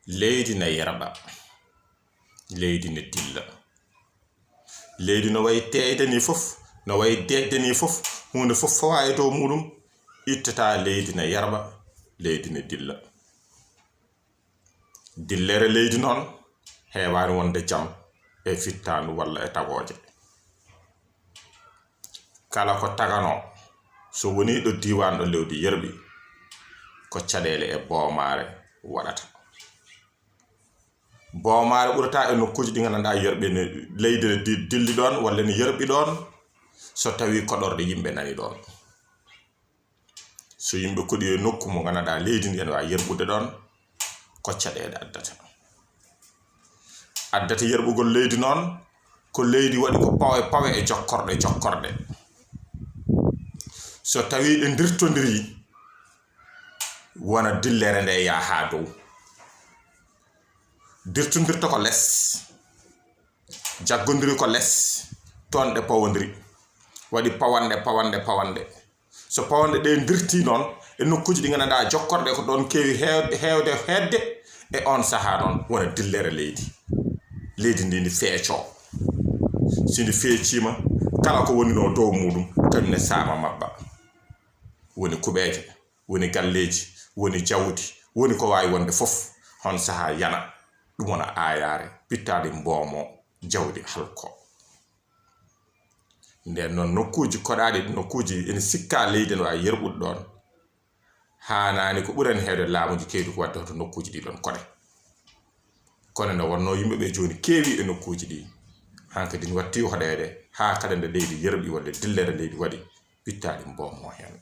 Leydi na yerɓa, leydi na dilla. Leydi no wayi teeyde ni fof, no wayi de'de ni fof, hunde fof fawa e dow muɗum ittata leydi na yerɓa, leydi na dilla. Dillere leydi noon heewani wonde jam e fittandu walla e tagooje. Kala ko tagano so woni ɗo diwan ɗo leydi yerɓi ko caɗeele e boomare waɗata. Boomare ɓurata e nokkuji ɗi ganduɗa yerɓe ne leydi ne dilli ɗon walla ne yerɓi ɗon so tawi koɗorɗe yimɓe nani ɗon. So yimɓe koɗi e nokku mo ganduɗa leydi ndi ene wawi yerɓude ɗon ko caɗeele addata. Addata yerɓugol leydi noon ko leydi waɗi ko pawe e jokkorɗe. So tawi ɗe dirtodiri wona dillere nde ya ha dow. Dirtodirta ko less, jaggodiri ko less, toon ɗe pawodiri, waɗi pawande. So pawande ɗe dirti noon e nokkuji ɗi ganduɗa jokkorɗe ko ɗon kewi heewde e on saha noon wona dillere leydi. Leydi ndi ndi feeco. Si ndi feecima kala ko woni no dow muɗum kañum ne saama mabba. Woni kuɓeje, woni galleji, woni jawdi, woni ko wawi wonde fof hon saha yana. Ɗum wona ayare pittade mboomo jawdi halko. Nden noon nokkuji koɗaɗi nokkuji ene sikka leydi no wawi yerɓude ɗon hanani ko ɓurani heewde laamuji kewɗi ko wadde to nokkuji ɗi ɗon koɗe. Kono ne wonno yimɓeɓe joni keewi e nokkuji ɗi hankadi watti hoɗede ha kala nde leydi yerɓi walla dillere leydi waɗi pittade mboomo hen.